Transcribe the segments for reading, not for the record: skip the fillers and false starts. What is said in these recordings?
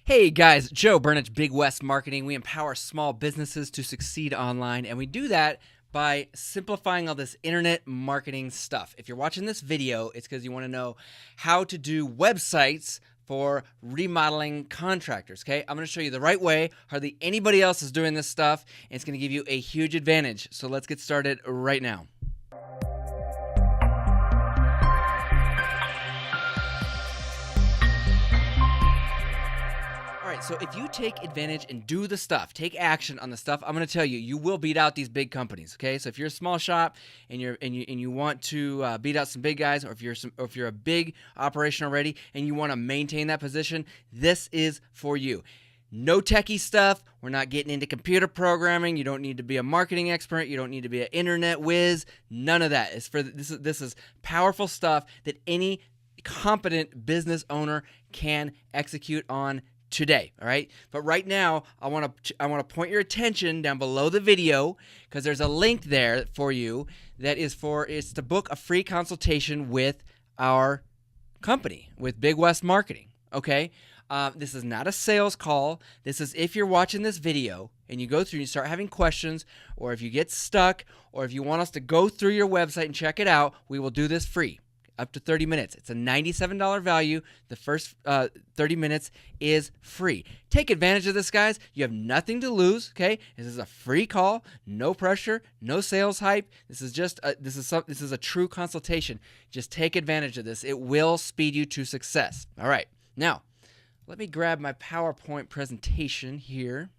Hey guys, Joe Burnett, Big West Marketing. We empower small businesses to succeed online, and we do that by simplifying all this internet marketing stuff. If you're watching this video, it's because you want to know how to do websites for remodeling contractors, okay? I'm going to show you the right way. Hardly anybody else is doing this stuff, and it's going to give you a huge advantage. So let's get started right now. So if you take advantage and do the stuff, take action on the stuff I'm going to tell you, you will beat out these big companies. Okay, so if you're a small shop and you want to beat out some big guys, or if you're a big operation already and you want to maintain that position, this is for you. No techie stuff. We're not getting into computer programming. You don't need to be a marketing expert. You don't need to be an internet whiz. None of that. This is powerful stuff that any competent business owner can execute on today. All right, but right now I want to point your attention down below the video, because there's a link there for you that is it's to book a free consultation with our company, with Big West Marketing. Okay, this is not a sales call. This is if you're watching this video and you go through and you start having questions, or if you get stuck, or if you want us to go through your website and check it out, we will do this free. Up to 30 minutes. It's a $97 value. The first 30 minutes is free. Take advantage of this, guys. You have nothing to lose, okay? This is a free call, no pressure, no sales hype. This is just this is a true consultation. Just take advantage of this. It will speed you to success. All right. Now, let me grab my PowerPoint presentation here.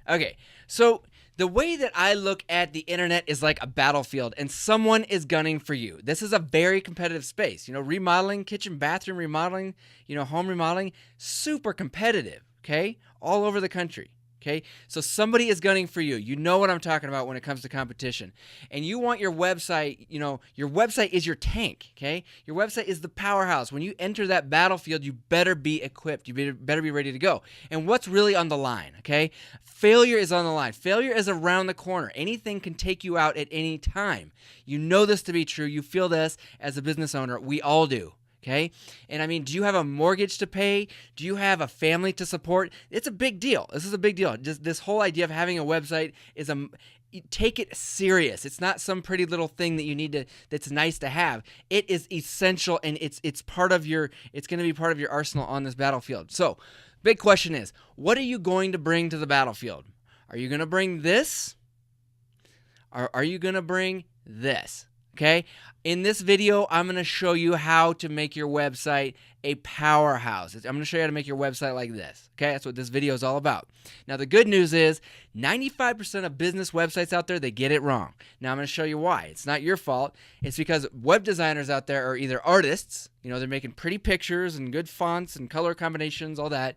Okay. So, the way that I look at the internet is like a battlefield, and someone is gunning for you. This is a very competitive space. You know, remodeling, kitchen, bathroom remodeling, home remodeling, super competitive, okay? All over the country, okay? So somebody is gunning for you. You know what I'm talking about when it comes to competition. And you want your website, your website is your tank, okay? Your website is the powerhouse. When you enter that battlefield, you better be equipped. You better be ready to go. And what's really on the line, okay? Failure is on the line. Failure is around the corner. Anything can take you out at any time. You know this to be true. You feel this as a business owner. We all do. Okay? And I mean, do you have a mortgage to pay? Do you have a family to support? It's a big deal. This is a big deal. Just this whole idea of having a website is take it serious. It's not some pretty little thing that you need that's nice to have. It is essential, and it's going to be part of your arsenal on this battlefield. So, big question is, what are you going to bring to the battlefield? Are you going to bring this? Or are you going to bring this? Okay? In this video, I'm going to show you how to make your website a powerhouse. I'm going to show you how to make your website like this. Okay? That's what this video is all about. Now, the good news is 95% of business websites out there, they get it wrong. Now, I'm going to show you why. It's not your fault. It's because web designers out there are either artists, they're making pretty pictures and good fonts and color combinations, all that,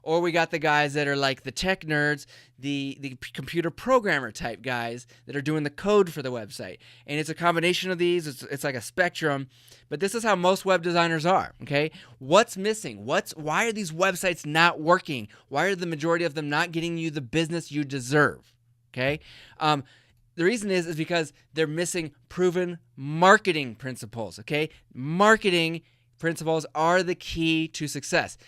or we got the guys that are like the tech nerds, the computer programmer type guys that are doing the code for the website. And it's a combination of these. It's like a spectrum. But this is how most web designers are, okay? What's missing? Why are these websites not working? Why are the majority of them not getting you the business you deserve, okay? The reason is because they're missing proven marketing principles, okay? Marketing principles are the key to success.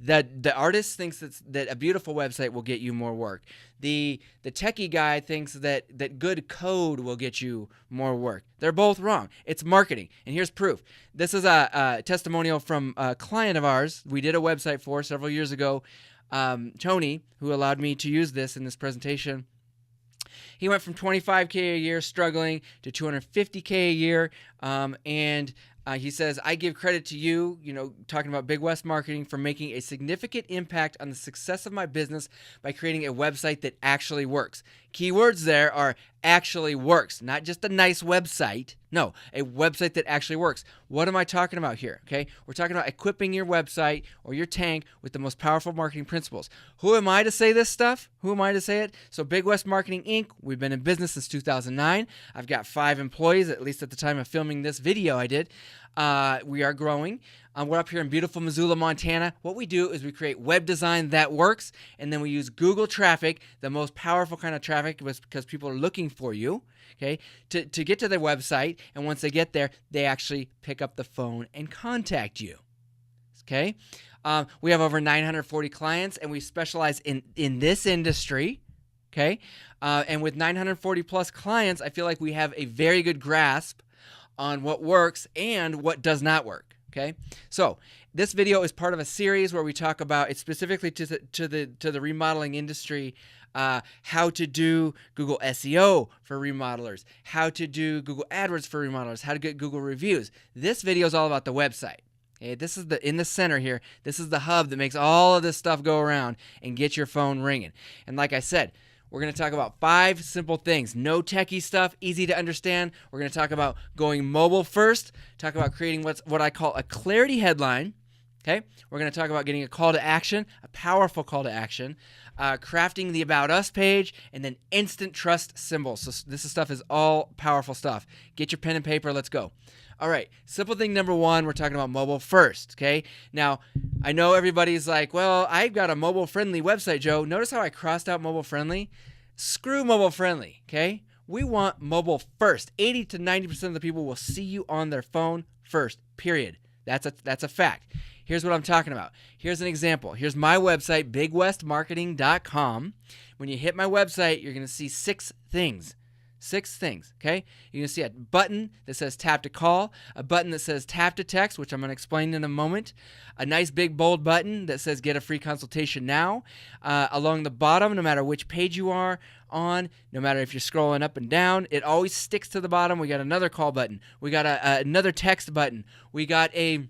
The artist thinks that a beautiful website will get you more work. The techie guy thinks that good code will get you more work. They're both wrong. It's marketing. And here's proof. This is a testimonial from a client of ours we did a website for several years ago, Tony, who allowed me to use this in this presentation. He went from $25K a year struggling to $250K a year, and he says, I give credit to you, talking about Big West Marketing, for making a significant impact on the success of my business by creating a website that actually works. Keywords there are actually works, not just a nice website. No, a website that actually works. What am I talking about here? Okay, we're talking about equipping your website or your tank with the most powerful marketing principles. Who am I to say this stuff? Who am I to say it? So Big West Marketing Inc., we've been in business since 2009. I've got 5 employees, at least at the time of filming this video I did. We are growing. We're up here in beautiful Missoula, Montana. What we do is we create web design that works, and then we use Google traffic, the most powerful kind of traffic, because people are looking for you, okay, to get to their website. And once they get there, they actually pick up the phone and contact you. okay? We have over 940 clients, and we specialize in this industry, okay? And with 940 plus clients, I feel like we have a very good grasp on what works and what does not work, okay? So this video is part of a series where we talk about, it's specifically to the remodeling industry, how to do Google SEO for remodelers, how to do Google AdWords for remodelers, how to get Google reviews. This video is all about the website. Okay, this is in the center here. This is the hub that makes all of this stuff go around and get your phone ringing. And like I said, we're going to talk about 5 simple things. No techie stuff, easy to understand. We're going to talk about going mobile first, talk about creating what I call a clarity headline. Okay, we're going to talk about getting a call to action, a powerful call to action, crafting the About Us page, and then instant trust symbols. So this stuff is all powerful stuff. Get your pen and paper. Let's go. All right, simple thing number 1, we're talking about mobile first, okay? Now, I know everybody's like, well, I've got a mobile-friendly website, Joe. Notice how I crossed out mobile-friendly? Screw mobile-friendly, okay? We want mobile first. 80 to 90% of the people will see you on their phone first, period. That's a fact. Here's what I'm talking about. Here's an example. Here's my website, bigwestmarketing.com. When you hit my website, you're going to see 6 things. 6 things, okay? You're going to see a button that says tap to call, a button that says tap to text, which I'm going to explain in a moment, a nice big bold button that says get a free consultation now. Along the bottom, no matter which page you are on, no matter if you're scrolling up and down, it always sticks to the bottom. We got another call button. We got another text button. We got a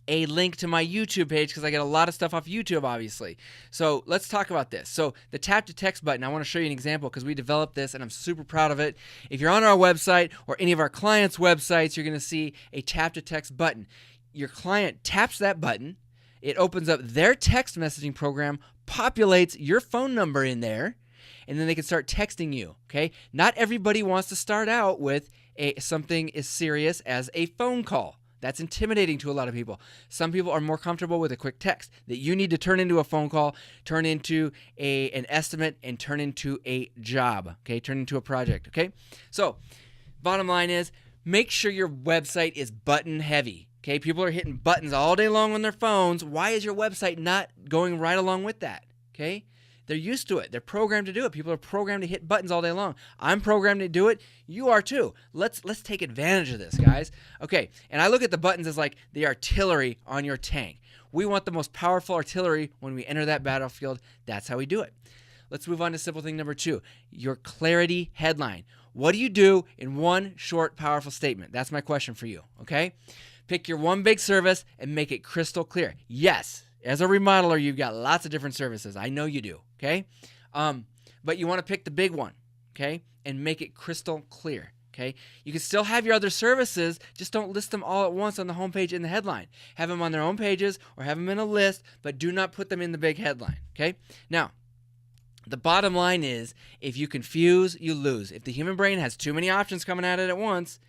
link to my YouTube page because I get a lot of stuff off YouTube, obviously. So let's talk about this. So the tap to text button, I want to show you an example because we developed this and I'm super proud of it. If you're on our website or any of our clients' websites, you're going to see a tap to text button. Your client taps that button. It opens up their text messaging program, populates your phone number in there, and then they can start texting you, okay? Not everybody wants to start out with something as serious as a phone call. That's intimidating to a lot of people. Some people are more comfortable with a quick text that you need to turn into a phone call, turn into an estimate, and turn into a job, okay? Turn into a project, okay? So bottom line is make sure your website is button heavy, okay? People are hitting buttons all day long on their phones. Why is your website not going right along with that, okay? They're used to it. They're programmed to do it. People are programmed to hit buttons all day long. I'm programmed to do it. You are too. Let's take advantage of this, guys. Okay, and I look at the buttons as like the artillery on your tank. We want the most powerful artillery when we enter that battlefield. That's how we do it. Let's move on to simple thing number 2, your clarity headline. What do you do in one short, powerful statement? That's my question for you, okay? Pick your one big service and make it crystal clear. Yes, as a remodeler, you've got lots of different services. I know you do, okay? But you want to pick the big one, okay? And make it crystal clear, okay? You can still have your other services, just don't list them all at once on the homepage in the headline. Have them on their own pages or have them in a list, but do not put them in the big headline, okay? Now, the bottom line is if you confuse, you lose. If the human brain has too many options coming at it at once,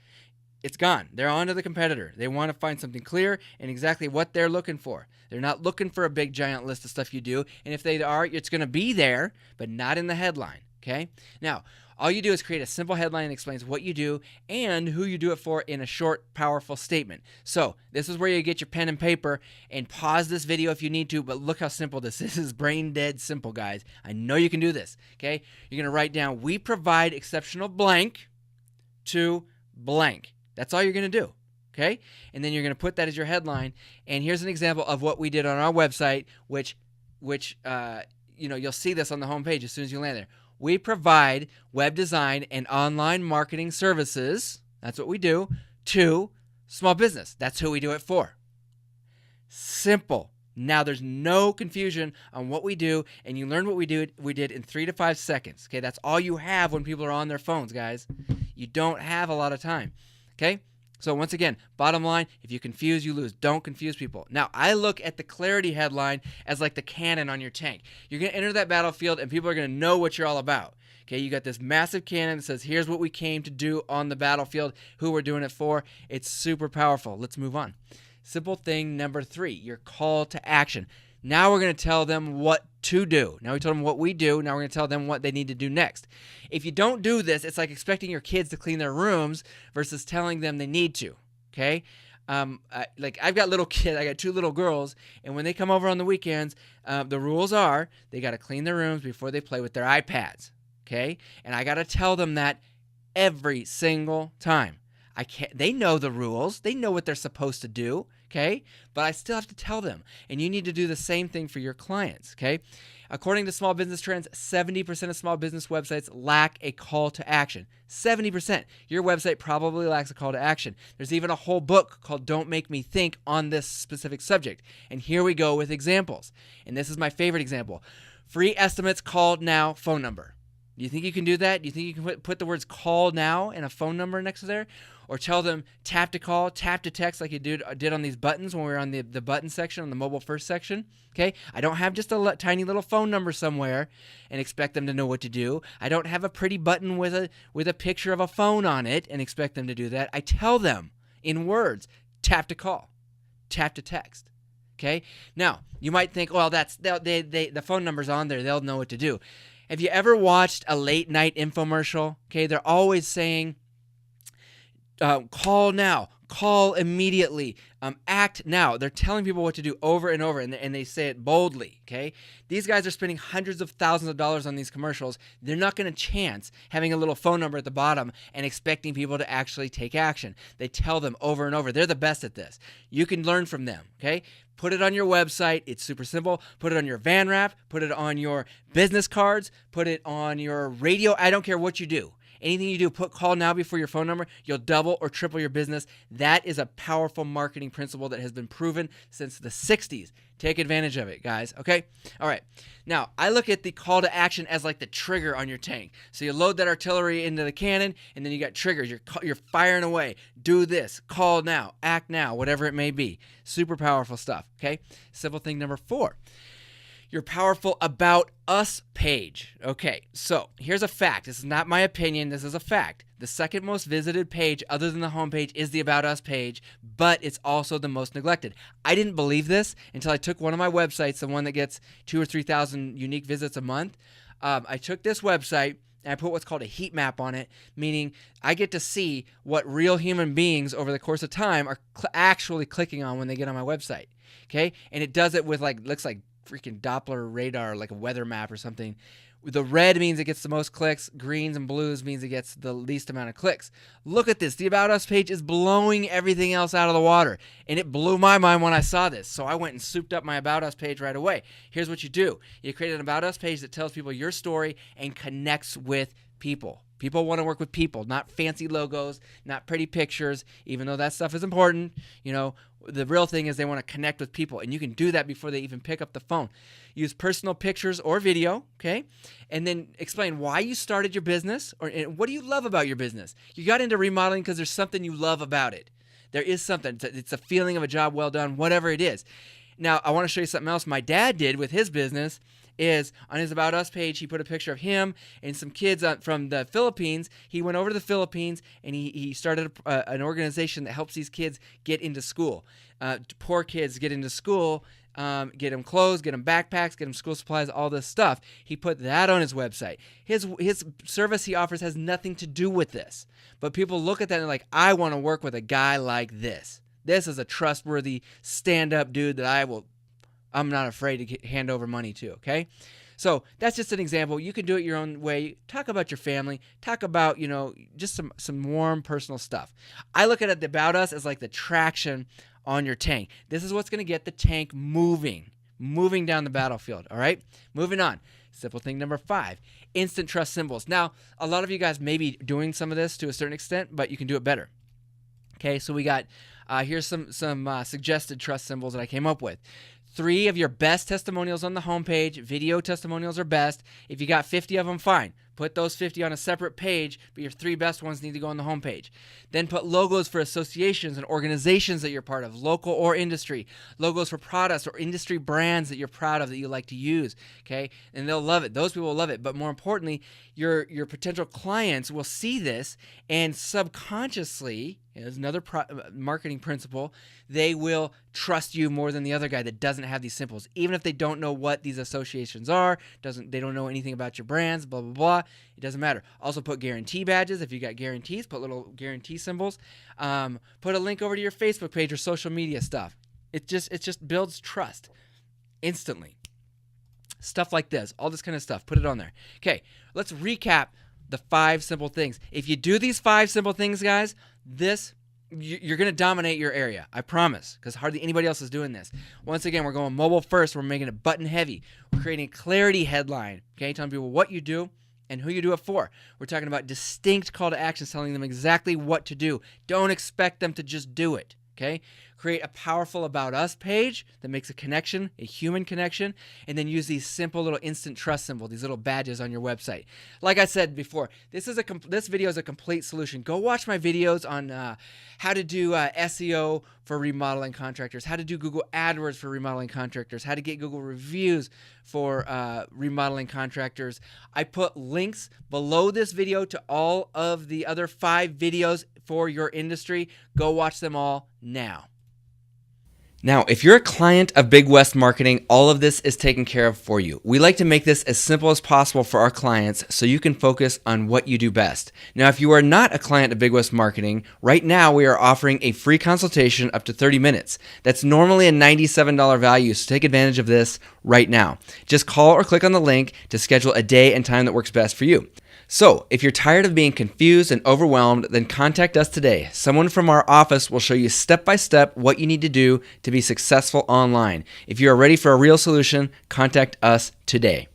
it's gone. They're on to the competitor. They want to find something clear and exactly what they're looking for. They're not looking for a big giant list of stuff you do. And if they are, it's going to be there, but not in the headline. Okay? Now, all you do is create a simple headline that explains what you do and who you do it for in a short, powerful statement. So this is where you get your pen and paper and pause this video if you need to, but look how simple this is. This is brain dead simple, guys. I know you can do this. Okay? You're going to write down, we provide exceptional blank to blank. That's all you're going to do, okay? And then you're going to put that as your headline. And here's an example of what we did on our website, which you'll see this on the homepage as soon as you land there. We provide web design and online marketing services. That's what we do to small business. That's who we do it for. Simple. Now there's no confusion on what we do, and you learn what we did in 3 to 5 seconds. Okay, that's all you have when people are on their phones, guys. You don't have a lot of time. Okay, so once again, bottom line, if you confuse, you lose. Don't confuse people. Now, I look at the clarity headline as like the cannon on your tank. You're going to enter that battlefield, and people are going to know what you're all about. Okay, you got this massive cannon that says, here's what we came to do on the battlefield, who we're doing it for. It's super powerful. Let's move on. Simple thing number 3, your call to action. Now we're going to tell them what to do. Now we told them what we do. Now we're going to tell them what they need to do next. If you don't do this, it's like expecting your kids to clean their rooms versus telling them they need to, okay? like I've got little kids. I got 2 little girls, and when they come over on the weekends, the rules are they got to clean their rooms before they play with their iPads. Okay, and I got to tell them that every single time. I can't. They know the rules. They know what they're supposed to do. Okay, but I still have to tell them. And you need to do the same thing for your clients. Okay, according to Small Business Trends, 70% of small business websites lack a call to action. 70%. Your website probably lacks a call to action. There's even a whole book called Don't Make Me Think on this specific subject. And here we go with examples. And this is my favorite example. Free estimates, call now, phone number. Do you think you can do that? Do you think you can put the words call now and a phone number next to there? Or tell them tap to call, tap to text like you did on these buttons when we were on the button section, on the mobile first section. Okay? I don't have just a tiny little phone number somewhere and expect them to know what to do. I don't have a pretty button with a picture of a phone on it and expect them to do that. I tell them in words, tap to call, tap to text. Okay? Now, you might think, well, the phone number's on there. They'll know what to do. Have you ever watched a late night infomercial? Okay, they're always saying, call now, call immediately, act now. They're telling people what to do over and over, and they say it boldly, okay? These guys are spending hundreds of thousands of dollars on these commercials. They're not going to chance having a little phone number at the bottom and expecting people to actually take action. They tell them over and over. They're the best at this. You can learn from them, okay? Put it on your website. It's super simple. Put it on your van wrap. Put it on your business cards. Put it on your radio. I don't care what you do. Anything you do, put call now before your phone number. You'll double or triple your business. That is a powerful marketing principle that has been proven since the 60s. Take advantage of it, guys. Okay? All right. Now, I look at the call to action as like the trigger on your tank. So you load that artillery into the cannon, and then you got triggers. You're firing away. Do this. Call now. Act now. Whatever it may be. Super powerful stuff. Okay? Simple thing number 4. Your powerful About Us page. Okay, so here's a fact. This is not my opinion. This is a fact. The second most visited page other than the homepage is the About Us page, but it's also the most neglected. I didn't believe this until I took one of my websites, the one that gets 2,000 or 3,000 unique visits a month. I took this website and I put what's called a heat map on it, meaning I get to see what real human beings over the course of time are actually clicking on when they get on my website. Okay, and it does it with looks like freaking Doppler radar, like a weather map or something. The red means it gets the most clicks. Greens and blues means it gets the least amount of clicks. Look at this. The About Us page is blowing everything else out of the water. And it blew my mind when I saw this. So I went and souped up my About Us page right away. Here's what you do. You create an About Us page that tells people your story and connects with people. People want to work with people, not fancy logos, not pretty pictures, even though that stuff is important. You know, the real thing is they want to connect with people, and you can do that before they even pick up the phone. Use personal pictures or video, okay? And then explain why you started your business and what do you love about your business. You got into remodeling because there's something you love about it. There is something. It's a feeling of a job well done, whatever it is. Now, I want to show you something else my dad did with his business. Is on his About Us page, he put a picture of him and some kids from the Philippines. He went over to the Philippines and he started an organization that helps these kids get into school. Poor kids get into school, get them clothes, get them backpacks, get them school supplies, all this stuff. He put that on his website. His service he offers has nothing to do with this. But people look at that and they're like, I want to work with a guy like this. This is a trustworthy stand-up dude that I'm not afraid to hand over money to, okay? So that's just an example. You can do it your own way. Talk about your family. Talk about, just some warm personal stuff. I look at it About Us as like the traction on your tank. This is what's going to get the tank moving down the battlefield, all right? Moving on. Simple thing number 5, instant trust symbols. Now, a lot of you guys may be doing some of this to a certain extent, but you can do it better. Okay, so we got, here's some suggested trust symbols that I came up with. 3 of your best testimonials on the homepage. Video testimonials are best. If you got 50 of them, fine. Put those 50 on a separate page, but your 3 best ones need to go on the homepage. Then put logos for associations and organizations that you're part of, local or industry. Logos for products or industry brands that you're proud of that you like to use, okay? And they'll love it. Those people will love it. But more importantly, your potential clients will see this and subconsciously, as another marketing principle, they will trust you more than the other guy that doesn't have these symbols. Even if they don't know what these associations are, they don't know anything about your brands, blah, blah, blah. It doesn't matter. Also put guarantee badges. If you got guarantees, put little guarantee symbols. Put a link over to your Facebook page or social media stuff. It just builds trust instantly. Stuff like this, all this kind of stuff, put it on there. Okay, let's recap the 5 simple things. If you do these 5 simple things, guys, you're going to dominate your area. I promise, because hardly anybody else is doing this. Once again, we're going mobile first. We're making it button heavy. We're creating a clarity headline, okay, telling people what you do and who you do it for. We're talking about distinct call to actions, telling them exactly what to do. Don't expect them to just do it, okay? Create a powerful About Us page that makes a connection, a human connection, and then use these simple little instant trust symbols, these little badges on your website. Like I said before, this video is a complete solution. Go watch my videos on how to do SEO for remodeling contractors, how to do Google AdWords for remodeling contractors, how to get Google reviews for remodeling contractors. I put links below this video to all of the other 5 videos for your industry. Go watch them all now. Now, if you're a client of Big West Marketing, all of this is taken care of for you. We like to make this as simple as possible for our clients so you can focus on what you do best. Now, if you are not a client of Big West Marketing, right now we are offering a free consultation up to 30 minutes. That's normally a $97 value, so take advantage of this right now. Just call or click on the link to schedule a day and time that works best for you. So, if you're tired of being confused and overwhelmed, then contact us today. Someone from our office will show you step by step what you need to do to be successful online. If you are ready for a real solution, contact us today.